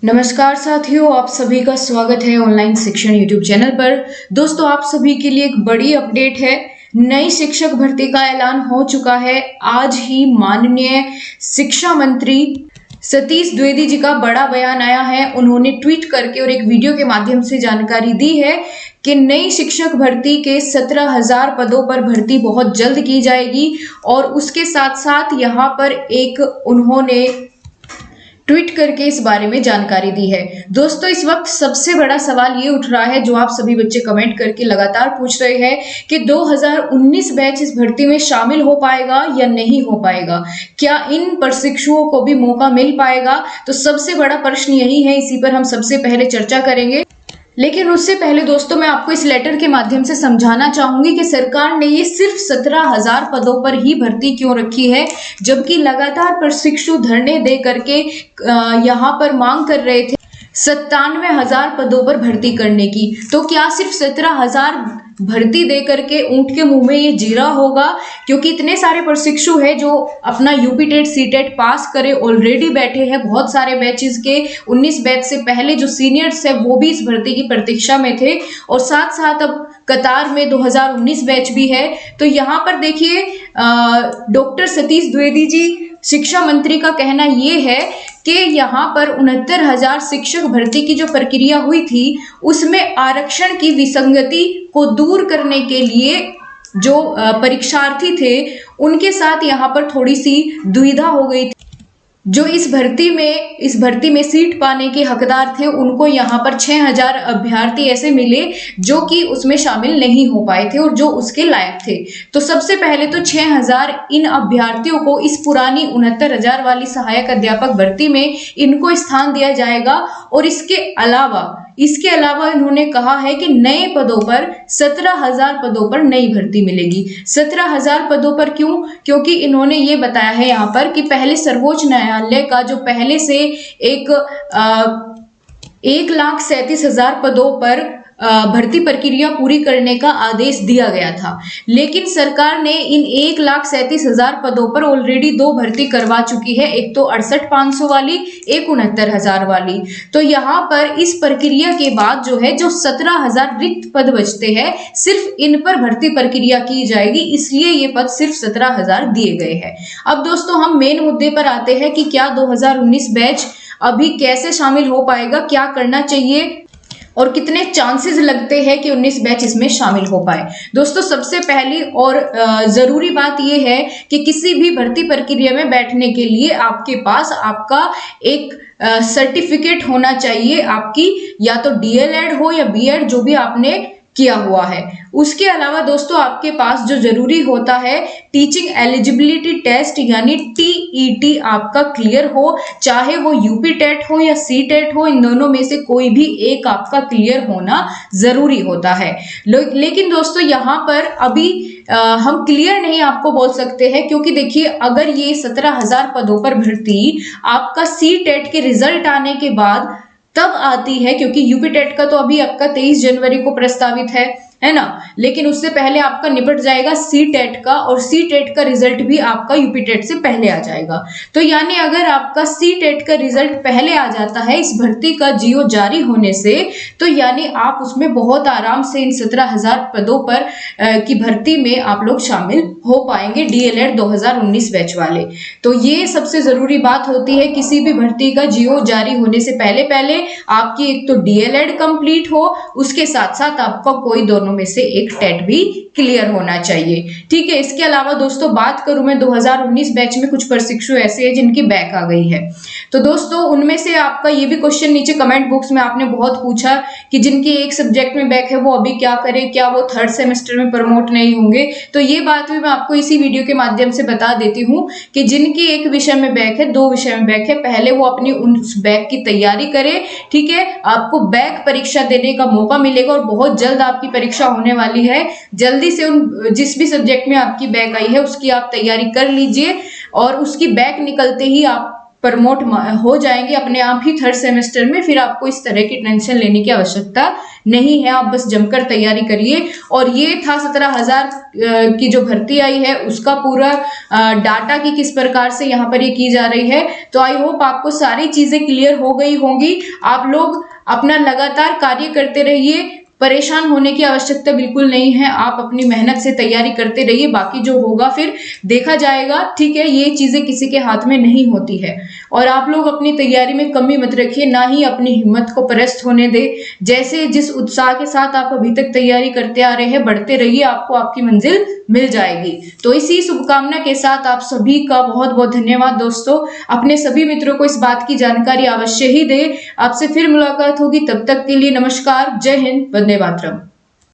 नमस्कार साथियों, आप सभी का स्वागत है ऑनलाइन शिक्षण यूट्यूब चैनल पर। दोस्तों, आप सभी के लिए एक बड़ी अपडेट है। नई शिक्षक भर्ती का ऐलान हो चुका है। आज ही माननीय शिक्षा मंत्री सतीश द्विवेदी जी का बड़ा बयान आया है। उन्होंने ट्वीट करके और एक वीडियो के माध्यम से जानकारी दी है कि नई शिक्षक भर्ती के 17,000 पदों पर भर्ती बहुत जल्द की जाएगी और उसके साथ साथ यहाँ पर एक उन्होंने ट्वीट करके इस बारे में जानकारी दी है। दोस्तों, इस वक्त सबसे बड़ा सवाल ये उठ रहा है जो आप सभी बच्चे कमेंट करके लगातार पूछ रहे हैं कि 2019 बैच इस भर्ती में शामिल हो पाएगा या नहीं हो पाएगा, क्या इन प्रशिक्षुओं को भी मौका मिल पाएगा। तो सबसे बड़ा प्रश्न यही है, इसी पर हम सबसे पहले चर्चा करेंगे। लेकिन उससे पहले दोस्तों, मैं आपको इस लेटर के माध्यम से समझाना चाहूंगी कि सरकार ने ये सिर्फ 17,000 पदों पर ही भर्ती क्यों रखी है, जबकि लगातार प्रशिक्षु धरने दे करके यहाँ पर मांग कर रहे थे 97,000 पदों पर भर्ती करने की। तो क्या सिर्फ 17,000 भर्ती दे करके ऊंट के मुंह में ये जीरा होगा? क्योंकि इतने सारे प्रशिक्षु हैं जो अपना UP TET C TET pass करे ऑलरेडी बैठे हैं। बहुत सारे बैचेस के 19 बैच से पहले जो सीनियर्स है वो भी इस भर्ती की प्रतीक्षा में थे और साथ साथ अब कतार में 2019 बैच भी है। तो यहाँ पर देखिए, डॉक्टर सतीश द्विवेदी जी शिक्षा मंत्री का कहना ये है कि यहाँ पर 69,000 शिक्षक भर्ती की जो प्रक्रिया हुई थी उसमें आरक्षण की विसंगति को दूर करने के लिए जो परीक्षार्थी थे उनके साथ यहाँ पर थोड़ी सी दुविधा हो गई थी। जो इस भर्ती में सीट पाने के हकदार थे उनको यहाँ पर 6,000 अभ्यर्थी ऐसे मिले जो कि उसमें शामिल नहीं हो पाए थे और जो उसके लायक थे। तो सबसे पहले तो 6,000 इन अभ्यर्थियों को इस पुरानी 69,000 वाली सहायक अध्यापक भर्ती में इनको स्थान दिया जाएगा। और इसके अलावा इन्होंने कहा है कि नए पदों पर 17,000 पदों पर नई भर्ती मिलेगी। 17,000 पदों पर क्यों? क्योंकि इन्होंने ये बताया है यहाँ पर कि पहले सर्वोच्च न्यायालय का जो पहले से 1,37,000 पदों पर भर्ती प्रक्रिया पूरी करने का आदेश दिया गया था, लेकिन सरकार ने इन 1,37,000 पदों पर ऑलरेडी 2 भर्ती करवा चुकी है। एक तो 68,500 वाली, एक 69,000 वाली। तो यहाँ पर इस प्रक्रिया के बाद जो 17,000 रिक्त पद बचते हैं, सिर्फ इन पर भर्ती प्रक्रिया की जाएगी, इसलिए ये पद सिर्फ 17,000 दिए गए हैं। अब दोस्तों, हम मेन मुद्दे पर आते हैं कि क्या 2019 बैच अभी कैसे शामिल हो पाएगा, क्या करना चाहिए और कितने चांसेस लगते हैं कि 19 बैच इसमें शामिल हो पाए। दोस्तों, सबसे पहली और जरूरी बात यह है कि किसी भी भर्ती प्रक्रिया में बैठने के लिए आपके पास आपका एक सर्टिफिकेट होना चाहिए। आपकी या तो डीएलएड हो या बीएड, जो भी आपने किया हुआ है। उसके अलावा दोस्तों, आपके पास जो जरूरी होता है टीचिंग एलिजिबिलिटी टेस्ट यानी टीईटी आपका क्लियर हो, चाहे वो यूपी टेट हो या सी टेट हो, इन दोनों में से कोई भी एक आपका क्लियर होना जरूरी होता है। लेकिन दोस्तों, यहाँ पर अभी हम क्लियर नहीं आपको बोल सकते हैं, क्योंकि देखिए, अगर ये 17,000 पदों पर भर्ती आपका सी टेट के रिजल्ट आने के बाद तब आती है, क्योंकि यूपी टेट का तो अभी आपका 23 जनवरी को प्रस्तावित है ना, लेकिन उससे पहले आपका निपट जाएगा सी टेट का, और सी टेट का रिजल्ट भी आपका यूपी टेट से पहले आ जाएगा। तो यानी अगर आपका सी टेट का रिजल्ट पहले आ जाता है इस भर्ती का जीओ जारी होने से, तो यानी आप उसमें बहुत आराम से इन 17,000 पदों पर की भर्ती में आप लोग शामिल हो पाएंगे, डीएलएड 2019 बैच वाले। तो ये सबसे जरूरी बात होती है, किसी भी भर्ती का जीओ जारी होने से पहले आपकी एक तो डीएलएड कंप्लीट हो, उसके साथ साथ आपका कोई दोनों में से एक टेट भी क्लियर होना चाहिए। ठीक है। इसके अलावा दोस्तों, बात करूं मैं 2019 बैच में कुछ प्रशिक्षु ऐसे हैं जिनकी बैक आ गई है। तो दोस्तों, उनमें से आपका ये भी क्वेश्चन नीचे कमेंट बॉक्स में आपने बहुत पूछा कि जिनकी एक सब्जेक्ट में बैक है वो अभी क्या करें, क्या वो 3rd सेमेस्टर में प्रमोट नहीं होंगे? तो ये बात भी मैं आपको इसी वीडियो के माध्यम से बता देती हूँ कि जिनकी एक विषय में बैक है, 2 विषय में बैक है, पहले वो अपनी उस बैक की तैयारी करे। ठीक है। आपको बैक परीक्षा देने का मौका मिलेगा और बहुत जल्द आपकी परीक्षा होने वाली है। जल्दी से उन जिस भी सब्जेक्ट में आपकी बैक आई है उसकी आप तैयारी कर लीजिए, और उसकी बैक निकलते ही आप प्रमोट हो जाएंगे अपने आप ही थर्ड सेमेस्टर में। फिर आपको इस तरह की टेंशन लेने की आवश्यकता नहीं है, आप बस जमकर तैयारी करिए। और ये था 17,000 की जो भर्ती आई है उसका पूरा डाटा की किस प्रकार से यहाँ पर ये की जा रही है। तो आई होप आपको सारी चीजें क्लियर हो गई होंगी। आप लोग अपना लगातार कार्य करते रहिए, परेशान होने की आवश्यकता बिल्कुल नहीं है। आप अपनी मेहनत से तैयारी करते रहिए, बाकी जो होगा फिर देखा जाएगा, ठीक है। ये चीजें किसी के हाथ में नहीं होती है। और आप लोग अपनी तैयारी में कमी मत रखिए, ना ही अपनी हिम्मत को पस्त होने दे। जैसे जिस उत्साह के साथ आप अभी तक तैयारी करते आ रहे हैं, बढ़ते रहिए, आपको आपकी मंजिल मिल जाएगी। तो इसी शुभकामना के साथ आप सभी का बहुत बहुत धन्यवाद दोस्तों। अपने सभी मित्रों को इस बात की जानकारी अवश्य ही दे। आपसे फिर मुलाकात होगी, तब तक के लिए नमस्कार, जय हिंद, वंदे मातरम।